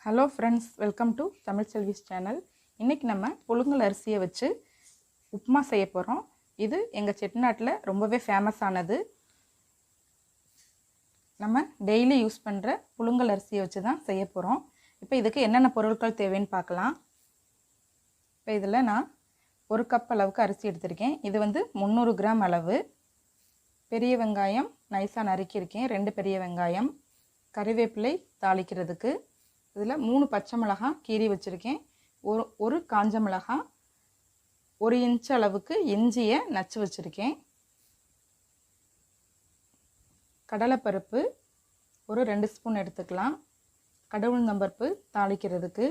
Hello friends, welcome to Tamilselvi's channel. இன்றைக்கி நம்ம புழுங்கல் அரிசியை வச்சு உப்புமா செய்ய போகிறோம். இது எங்கள் செட்டிநாட்டில் ரொம்பவே ஃபேமஸ் ஆனது. நம்ம டெய்லி யூஸ் பண்ணுற புழுங்கல் அரிசியை வச்சு தான் செய்ய போகிறோம். இப்போ இதுக்கு என்னென்ன பொருட்கள் தேவைன்னு பார்க்கலாம். இப்போ இதில் நான் 1 கப் அளவுக்கு அரிசி எடுத்திருக்கேன். இது 300 கிராம் அளவு. பெரிய வெங்காயம் நைஸாக நறுக்கியிருக்கேன், 2 பெரிய வெங்காயம். கறிவேப்பிலை தாளிக்கிறதுக்கு. இதில் 3 பச்சை மிளகாய் கீறி வச்சுருக்கேன். ஒரு காஞ்ச மிளகாய், 1 இன்ச் அளவுக்கு இஞ்சியை நச்சு வச்சுருக்கேன். கடலைப்பருப்பு ஒரு 2 ஸ்பூன் எடுத்துக்கலாம். கடவுளுந்தம்பருப்பு தாளிக்கிறதுக்கு.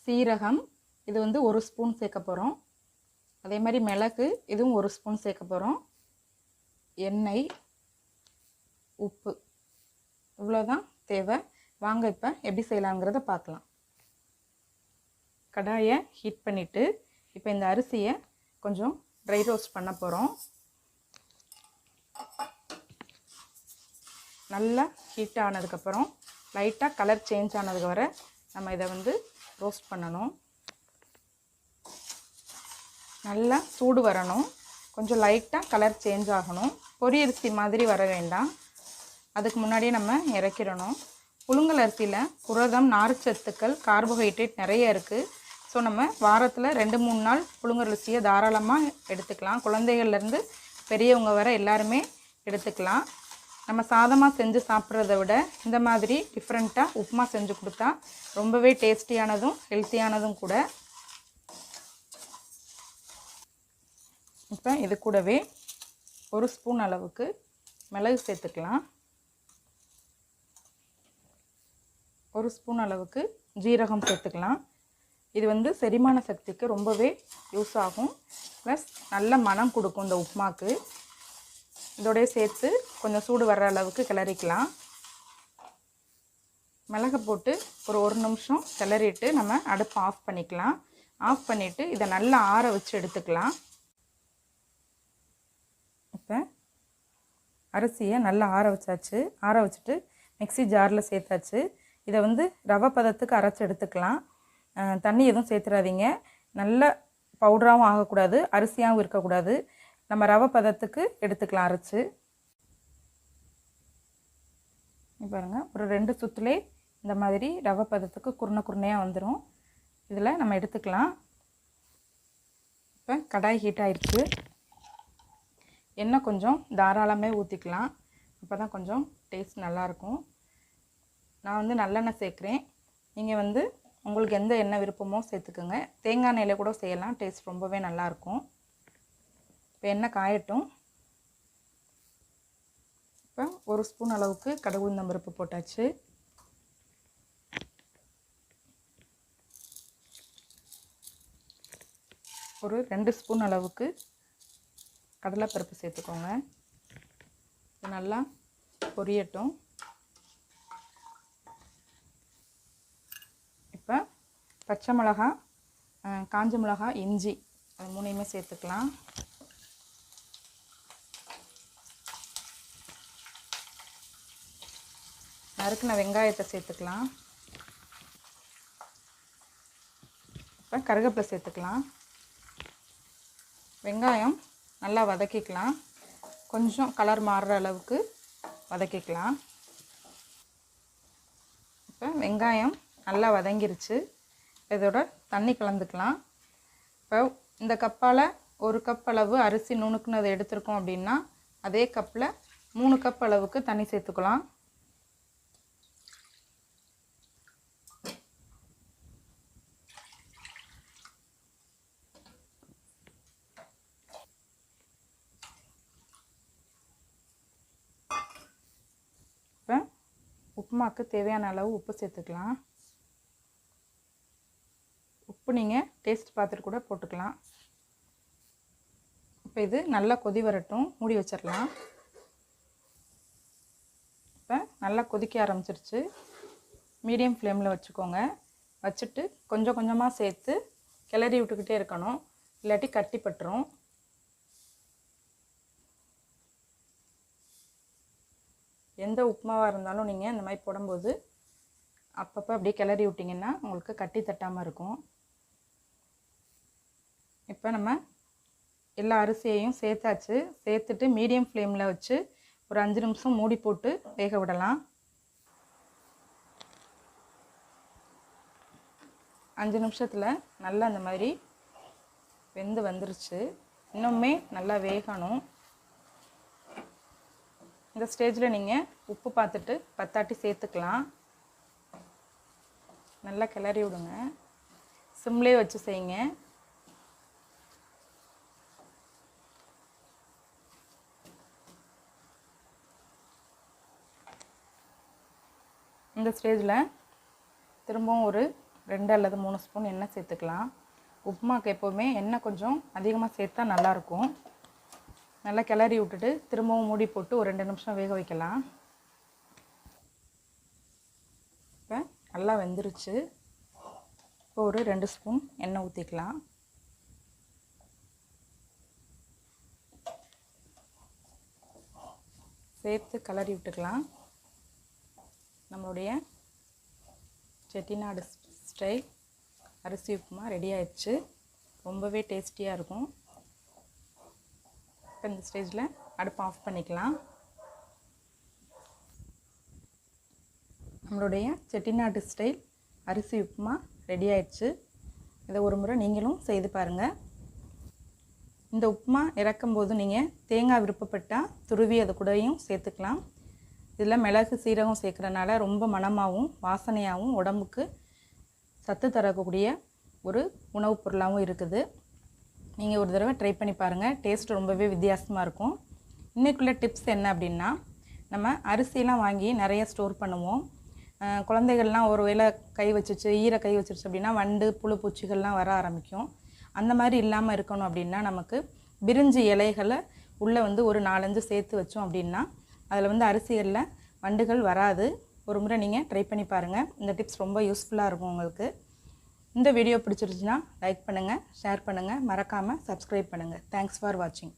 சீரகம் இது 1 ஸ்பூன் சேர்க்க போகிறோம். அதே மாதிரி மிளகு இதுவும் 1 ஸ்பூன் சேர்க்க போகிறோம். எண்ணெய், உப்பு, இவ்வளோதான் தேவை. வாங்க இப்போ எப்படி செய்யலாங்கிறத பார்க்கலாம். கடாயை ஹீட் பண்ணிவிட்டு இப்போ இந்த அரிசியை கொஞ்சம் ட்ரை ரோஸ்ட் பண்ண போகிறோம். நல்லா ஹீட் ஆனதுக்கப்புறம் லைட்டாக கலர் சேஞ்ச் ஆனதுக்கு வரை நம்ம இதை ரோஸ்ட் பண்ணணும். நல்லா சூடு வரணும். கொஞ்சம் லைட்டாக கலர் சேஞ்ச் ஆகணும். பொரியரிசி மாதிரி வர வேண்டாம். அதுக்கு முன்னாடியே நம்ம இறக்கிடணும். புழுங்கல் அரிசியில் புரதம், நார்ச்சத்துக்கள், கார்போஹைட்ரேட் நிறைய இருக்குது. ஸோ நம்ம வாரத்தில் 2-3 நாள் புழுங்கல் அரிசியை தாராளமாக எடுத்துக்கலாம். குழந்தைகள்லேருந்து பெரியவங்க வர எல்லாருமே எடுத்துக்கலாம். நம்ம சாதமாக செஞ்சு சாப்பிட்றத விட இந்த மாதிரி டிஃப்ரெண்ட்டாக உப்புமா செஞ்சு கொடுத்தா ரொம்பவே டேஸ்டியானதும் ஹெல்த்தியானதும் கூட. இப்போ இது கூடவே 1 ஸ்பூன் அளவுக்கு மிளகு சேர்த்துக்கலாம். 1 ஸ்பூன் அளவுக்கு ஜீரகம் சேர்த்துக்கலாம். இது செரிமான சக்திக்கு ரொம்பவே யூஸ் ஆகும். ப்ளஸ் நல்ல மனம் கொடுக்கும் இந்த உப்புமாக்கு. இதோடய சேர்த்து கொஞ்சம் சூடு வர்ற அளவுக்கு கிளறிக்கலாம். மிளகை போட்டு ஒரு 1 நிமிஷம் கிளறிட்டு நம்ம அடுப்பை ஆஃப் பண்ணிக்கலாம். ஆஃப் பண்ணிவிட்டு இதை நல்லா ஆற வச்சு எடுத்துக்கலாம். இப்போ அரிசியை நல்லா ஆற வச்சாச்சு. ஆற வச்சுட்டு மிக்ஸி ஜாரில் சேர்த்தாச்சு. இதை ரவை பதத்துக்கு அரைச்சி எடுத்துக்கலாம். தண்ணி எதுவும் சேர்த்துறாதீங்க. நல்ல பவுடராகவும் ஆகக்கூடாது, அரிசியாகவும் இருக்கக்கூடாது. நம்ம ரவை பதத்துக்கு எடுத்துக்கலாம் அரைச்சி. பாருங்கள், ஒரு 2 சுற்றுலே இந்த மாதிரி ரவை பதத்துக்கு குருணையாக வந்துடும். இதில் நம்ம எடுத்துக்கலாம். இப்போ கடாய் ஹீட் ஆயிடுச்சு. எண்ணெய் கொஞ்சம் தாராளமே ஊற்றிக்கலாம். அப்போ தான் கொஞ்சம் டேஸ்ட் நல்லாயிருக்கும். நான் நல்லெண்ணெய் சேர்க்குறேன். நீங்கள் உங்களுக்கு எந்த எண்ணெய் விருப்பமோ சேர்த்துக்குங்க. தேங்காய் எண்ணெயில் கூட செய்யலாம், டேஸ்ட் ரொம்பவே நல்லாயிருக்கும். இப்போ எண்ணெய் காயட்டும். இப்போ 1 ஸ்பூன் அளவுக்கு கடவுளுந்தம்பருப்பு போட்டாச்சு. ஒரு 2 ஸ்பூன் அளவுக்கு கடலைப்பருப்பு சேர்த்துக்கோங்க. இது நல்லா பொரியட்டும். இப்போ பச்சை மிளகாய், காஞ்ச மிளகாய், இஞ்சி அது 3யுமே சேர்த்துக்கலாம். நறுக்கின வெங்காயத்தை சேர்த்துக்கலாம். இப்போ கருவேப்பிலை சேர்த்துக்கலாம். வெங்காயம் நல்லா வதக்கிக்கலாம். கொஞ்சம் கலர் மாறுற அளவுக்கு வதக்கிக்கலாம். இப்போ வெங்காயம் நல்லா வதங்கிருச்சு. இதோட தண்ணி கலந்துக்கலாம். இப்போ இந்த கப்பால் 1 கப் அளவு அரிசி நுணுக்குனதை எடுத்துருக்கோம் அப்படின்னா அதே கப்பில் 3 கப் அளவுக்கு தண்ணி சேர்த்துக்கலாம். இப்போ உப்புமாக்கு தேவையான அளவு உப்பு சேர்த்துக்கலாம். உப்பு நீங்கள் டேஸ்ட் பார்த்துட்டு கூட போட்டுக்கலாம். இப்போ இது நல்லா கொதி வரட்டும், மூடி வச்சிடலாம். இப்போ நல்லா கொதிக்க ஆரம்பிச்சிருச்சு. மீடியம் ஃப்ளேமில் வச்சுக்கோங்க. வச்சுட்டு கொஞ்சம் கொஞ்சமாக சேர்த்து கிளறி விட்டுக்கிட்டே இருக்கணும், இல்லாட்டி கட்டி பட்டுரும். எந்த உப்புமாவாக இருந்தாலும் நீங்கள் இந்த மாதிரி போடும்போது அப்பப்போ அப்படியே கிளறி விட்டிங்கன்னா உங்களுக்கு கட்டி தட்டாமல் இருக்கும். இப்போ நம்ம எல்லா அரிசியையும் சேர்த்தாச்சு. சேர்த்துட்டு மீடியம் ஃப்ளேமில் வச்சு ஒரு 5 நிமிஷம் மூடி போட்டு வேக விடலாம். 5 நிமிஷத்தில் நல்லா அந்த மாதிரி வெந்து வந்துருச்சு. இன்னுமே நல்லா வேகணும். இந்த ஸ்டேஜில் நீங்கள் உப்பு பார்த்துட்டு பத்தாட்டி சேர்த்துக்கலாம். நல்லா கிளறி விடுங்க. சிம்லேயே வச்சு செய்யுங்க. இந்த ஸ்டேஜில் திரும்பவும் ஒரு 2 அல்லது 3 ஸ்பூன் எண்ணெய் சேர்த்துக்கலாம். உப்புமாக்கு எப்போவுமே எண்ணெய் கொஞ்சம் அதிகமாக சேர்த்தா நல்லாயிருக்கும். நல்லா கிளறி விட்டுட்டு திரும்பவும் மூடி போட்டு ஒரு 2 நிமிஷம் வேக வைக்கலாம். இப்போ நல்லா வெந்துருச்சு. இப்போ ஒரு 2 ஸ்பூன் எண்ணெய் ஊற்றிக்கலாம். சேர்த்து கிளறி விட்டுக்கலாம். நம்மளுடைய செட்டிநாடு ஸ்டைல் அரிசி உப்புமா ரெடி ஆயிடுச்சு. ரொம்பவே டேஸ்டியாக இருக்கும். இப்போ இந்த ஸ்டேஜில் அடுப்பை ஆஃப் பண்ணிக்கலாம். நம்மளுடைய செட்டிநாடு ஸ்டைல் அரிசி உப்புமா ரெடி ஆயிடுச்சு. இதை ஒரு முறை நீங்களும் செய்து பாருங்கள். இந்த உப்புமா இறக்கும்போது நீங்கள் தேங்காய் விருப்பப்பட்டால் துருவி அது கூடயும் சேர்த்துக்கலாம். இதில் மிளகு சீரகம் சேர்க்குறனால ரொம்ப மணமாகவும் வாசனையாகவும் உடம்புக்கு சத்து தரக்கூடிய ஒரு உணவுப் பொருளாகவும் இருக்குது. நீங்கள் ஒரு தடவை ட்ரை பண்ணி பாருங்கள். டேஸ்ட் ரொம்பவே வித்தியாசமாக இருக்கும். இன்றைக்குள்ள டிப்ஸ் என்ன அப்படின்னா, நம்ம அரிசியெலாம் வாங்கி நிறைய ஸ்டோர் பண்ணுவோம். குழந்தைகள்லாம் ஒரு வேளை கை வச்சிச்சு கை வச்சிருச்சு அப்படின்னா வண்டு புழு பூச்சிகள்லாம் வர ஆரம்பிக்கும். அந்த மாதிரி இல்லாமல் இருக்கணும் அப்படின்னா நமக்கு பிரிஞ்சி இலைகளை உள்ளே ஒரு 4-5 சேர்த்து வச்சோம் அப்படின்னா அதில் அரிசிகளில் வண்டுகள் வராது. ஒரு முறை நீங்கள் ட்ரை பண்ணி பாருங்கள். இந்த டிப்ஸ் ரொம்ப யூஸ்ஃபுல்லாக இருக்கும் உங்களுக்கு. இந்த வீடியோ பிடிச்சிருச்சுன்னா லைக் பண்ணுங்கள், ஷேர் பண்ணுங்கள், மறக்காமல் சப்ஸ்கிரைப் பண்ணுங்கள். தேங்க்ஸ் ஃபார் வாட்சிங்.